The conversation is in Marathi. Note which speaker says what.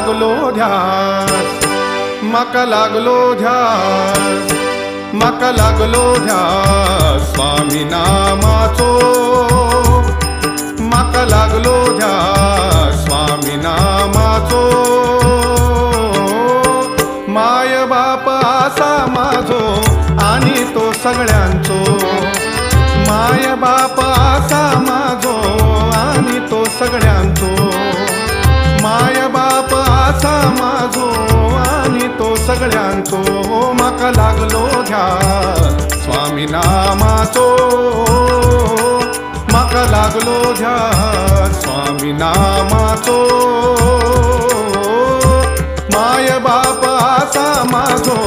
Speaker 1: लागलो ध्यास, माका लागलो ध्यास, माका लागलो ध्यास स्वामी नामाचो, माका लागलो ध्यास स्वामी नामाचो. माय बाप आसा माझो आणि तो सगळ्यांचो, माय बाप आसा माझो आणि तो सगळ्यांचो, माय बाप आसा माझो आणि तो सगळ्यांचो. माका लागलो ध्यास स्वामी नामाचो, माका लागलो ध्यास स्वामी नामाचो. माय बाप आसा माझो